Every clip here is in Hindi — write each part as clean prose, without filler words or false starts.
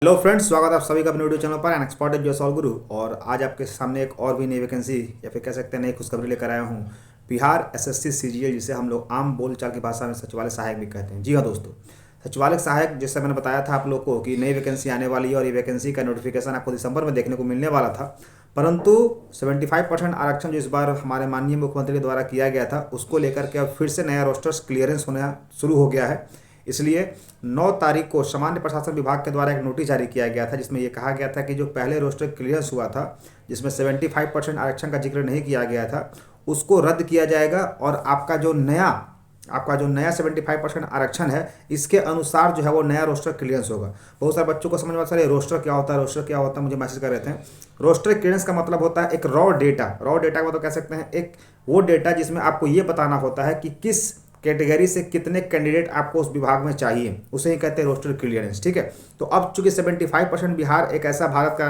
हेलो फ्रेंड्स, स्वागत है आप सभी का अपने वीडियो चैनल पर एन एक्सपर्ट जो सॉल्व गुरु। और आज आपके सामने एक और भी नई वैकेंसी या फिर कह सकते हैं नई खुशखबरी लेकर आया हूँ। बिहार एसएससी सीजीएल, जिसे हम लोग आम बोलचाल की भाषा में सचिवालय सहायक भी कहते हैं। जी हाँ दोस्तों, सचिवालय सहायक जैसे मैंने बताया था आप लोग को कि नई वैकेंसी आने वाली है और ये वैकेंसी का नोटिफिकेशन आपको दिसंबर में देखने को मिलने वाला था। परंतु 75% आरक्षण जो इस बार हमारे माननीय मुख्यमंत्री के द्वारा किया गया था, उसको लेकर के अब फिर से नया रोस्टर्स क्लियरेंस होना शुरू हो गया है। इसलिए 9 तारीख को सामान्य प्रशासन विभाग के द्वारा एक नोटिस जारी किया गया था, जिसमें यह कहा गया था कि जो पहले रोस्टर क्लियरेंस हुआ था, जिसमें 75% आरक्षण का जिक्र नहीं किया गया था, उसको रद्द किया जाएगा और आपका जो नया 75% आरक्षण है, इसके अनुसार जो है वो नया रोस्टर क्लियरेंस होगा। बहुत सारे बच्चों को समझ में आता है रोस्टर क्या होता है, रोस्टर क्या होता है, मुझे मैसेज कर रहे थे। रोस्टर क्लियरेंस का मतलब होता है एक रॉ डेटा का मतलब कह सकते हैं एक वो डेटा जिसमें आपको ये बताना होता है कि किस कैटेगरी से कितने कैंडिडेट आपको उस विभाग में चाहिए, उसे ही कहते हैं रोस्टर क्लियरेंस। ठीक है, तो अब चूंकि 75% बिहार एक ऐसा भारत का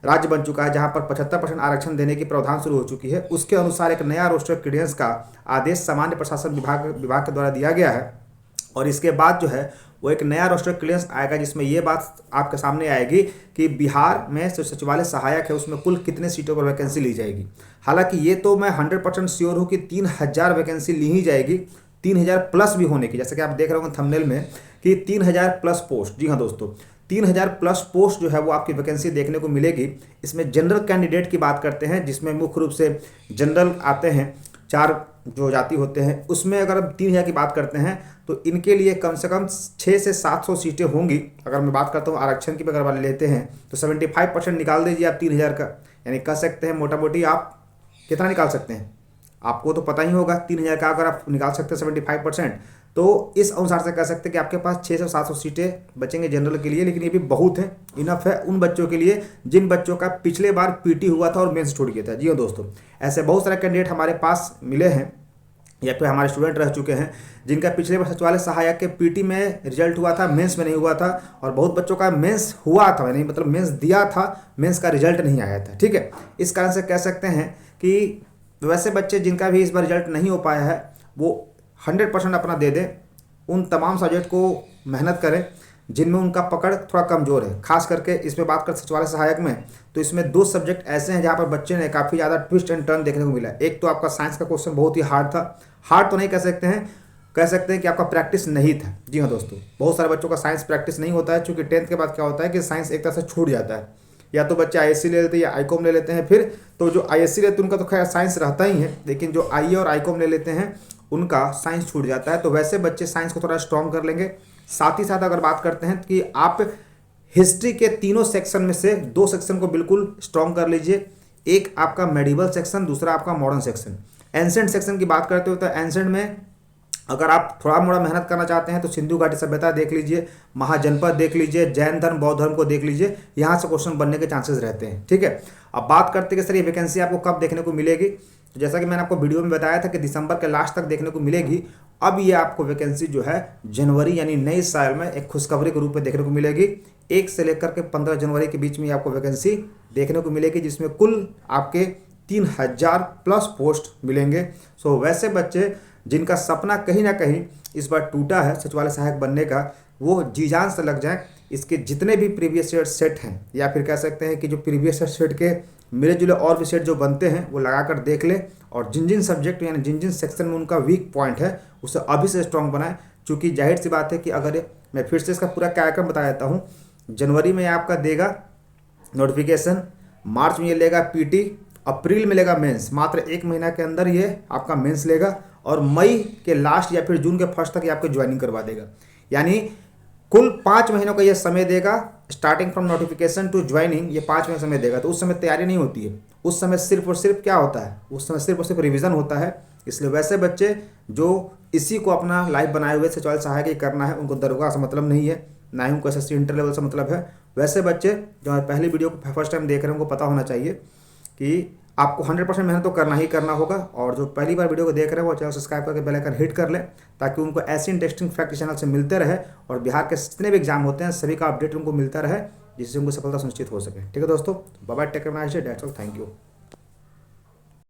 राज्य बन चुका है जहां पर 75% आरक्षण देने की प्रावधान शुरू हो चुकी है, उसके अनुसार एक नया रोस्टर क्लियरेंस का आदेश सामान्य प्रशासन विभाग के द्वारा दिया गया है। और इसके बाद जो है वो एक नया रोस्टर क्लियरेंस आएगा, जिसमें ये बात आपके सामने आएगी कि बिहार में जो सचिवालय सहायक है उसमें कुल कितने सीटों पर वैकेंसी ली जाएगी। हालांकि ये तो मैं 100% श्योर हूँ कि 3000 वैकेंसी ली ही जाएगी, 3000 प्लस भी होने की, जैसे कि आप देख रहे होंगे थंबनेल में कि 3000 प्लस पोस्ट। जी हाँ दोस्तों, 3000 प्लस पोस्ट जो है वो आपकी वैकेंसी देखने को मिलेगी। इसमें जनरल कैंडिडेट की बात करते हैं, जिसमें मुख्य रूप से जनरल आते हैं, 4 जो जाति होते हैं, उसमें अगर हम 3000 की बात करते हैं तो इनके लिए कम से कम 6 से 700 सीटें होंगी। अगर मैं बात करता हूँ आरक्षण की, अगर वाले लेते हैं तो 75% निकाल दीजिए आप 3000 का, यानी कह सकते हैं मोटा मोटी आप कितना निकाल सकते हैं, आपको तो पता ही होगा 3000 का अगर आप निकाल सकते हैं 75%, तो इस अनुसार से कह सकते हैं कि आपके पास 600 से 700 सीटें बचेंगे जनरल के लिए। लेकिन ये भी बहुत है, इनफ है उन बच्चों के लिए जिन बच्चों का पिछले बार पीटी हुआ था और मेंस छूट गया था। जी हाँ दोस्तों, ऐसे बहुत सारे कैंडिडेट हमारे पास मिले हैं या फिर हमारे स्टूडेंट रह चुके हैं जिनका पिछले बार सचिवालय सहायक के पीटी में रिजल्ट हुआ था, मेंस में नहीं हुआ था। और बहुत बच्चों का मेंस हुआ था, यानी मतलब मेंस दिया था, मेंस का रिजल्ट नहीं आया था। ठीक है, इस कारण से कह सकते हैं कि वैसे बच्चे जिनका भी इस बार रिजल्ट नहीं हो पाया है वो 100% अपना दे दें, उन तमाम सब्जेक्ट को मेहनत करें जिनमें उनका पकड़ थोड़ा कमज़ोर है। खास करके इसमें बात कर सचिवालय सहायक में, तो इसमें 2 सब्जेक्ट ऐसे हैं जहाँ पर बच्चे ने काफ़ी ज़्यादा ट्विस्ट एंड टर्न देखने को मिला। एक तो आपका साइंस का क्वेश्चन बहुत ही हार्ड था, हार्ड तो नहीं कह सकते हैं, कह सकते हैं कि आपका प्रैक्टिस नहीं था। जी हाँ दोस्तों, बहुत सारे बच्चों का साइंस प्रैक्टिस नहीं होता है, चूँकि 10th के बाद क्या होता है कि साइंस एक तरह से छूट जाता है, या तो बच्चे आईएससी ले लेते हैं या आईकॉम ले लेते हैं। फिर तो जो आईएससी लेते हैं उनका तो खैर साइंस रहता ही है, लेकिन जो आईए और आईकॉम ले लेते हैं उनका साइंस छूट जाता है। तो वैसे बच्चे साइंस को थोड़ा स्ट्रॉन्ग कर लेंगे। साथ ही साथ अगर बात करते हैं कि आप हिस्ट्री के तीनों सेक्शन में से 2 सेक्शन को बिल्कुल स्ट्रॉन्ग कर लीजिए। एक आपका मेडिवल सेक्शन, दूसरा आपका मॉडर्न सेक्शन। एंसेंट सेक्शन की बात करते हो तो एंसेंट में अगर आप थोड़ा मोड़ा मेहनत करना चाहते हैं तो सिंधु घाटी सभ्यता देख लीजिए, महाजनपद देख लीजिए, जैन धर्म बौद्ध धर्म को देख लीजिए, यहाँ से क्वेश्चन बनने के चांसेस रहते हैं। ठीक है, अब बात करते हैं कि सर ये वैकेंसी आपको कब देखने को मिलेगी, तो जैसा कि मैंने आपको वीडियो में बताया था कि दिसंबर के लास्ट तक देखने को मिलेगी। अब ये आपको वैकेंसी जो है जनवरी यानी नए साल में एक खुशखबरी के रूप में देखने को मिलेगी। 1 से लेकर के 15 जनवरी के बीच में आपको वैकेंसी देखने को मिलेगी, जिसमें कुल आपके 3000 प्लस पोस्ट मिलेंगे। सो वैसे बच्चे जिनका सपना कहीं ना कहीं इस बार टूटा है सचिवालय सहायक बनने का, वो जी जान से लग जाएं। इसके जितने भी प्रीवियस ईयर सेट हैं, या फिर कह सकते हैं कि जो प्रीवियस ईयर सेट के मिले जुले और भी सेट जो बनते हैं वो लगाकर देख लें, और जिन जिन सब्जेक्ट यानी जिन जिन सेक्शन में उनका वीक पॉइंट है उसे अभी से स्ट्रॉन्ग बनाएं। चूँकि जाहिर सी बात है कि अगर मैं फिर से इसका पूरा कार्यक्रम बता देता हूँ, जनवरी में आपका देगा नोटिफिकेशन, मार्च में ये लेगा पीटी, अप्रैल में लेगा मेंस, मात्र 1 महीना के अंदर ये आपका मेंस लेगा, और मई के लास्ट या फिर जून के फर्स्ट तक ये आपको ज्वाइनिंग करवा देगा। यानी कुल 5 महीनों का ये समय देगा, starting from notification to joining, ये 5 महीने समय देगा। तो उस समय तैयारी नहीं होती है, उस समय सिर्फ और सिर्फ क्या होता है, उस समय सिर्फ और सिर्फ रिवीजन होता है। इसलिए वैसे बच्चे जो इसी को अपना लाइफ बनाए हुए सचिवालय सहायक ही करना है, उनको दरोगा से मतलब नहीं है, ना ही उनको एसएससी इंटर लेवल से मतलब है। वैसे बच्चे जो पहली वीडियो को फर्स्ट टाइम देख रहे हैं उनको पता होना चाहिए कि आपको 100% मेहनत तो करना ही करना होगा। और जो पहली बार वीडियो को देख रहे हैं वो चैनल सब्सक्राइब करके बेल आइकन हिट कर लें, ताकि उनको ऐसी इंटरेस्टिंग फैक्ट चैनल से मिलते रहे और बिहार के जितने भी एग्जाम होते हैं सभी का अपडेट उनको मिलता रहे, जिससे उनको सफलता सुनिश्चित हो सके। ठीक है दोस्तों, bye bye, take care, nice day, that's all, thank you.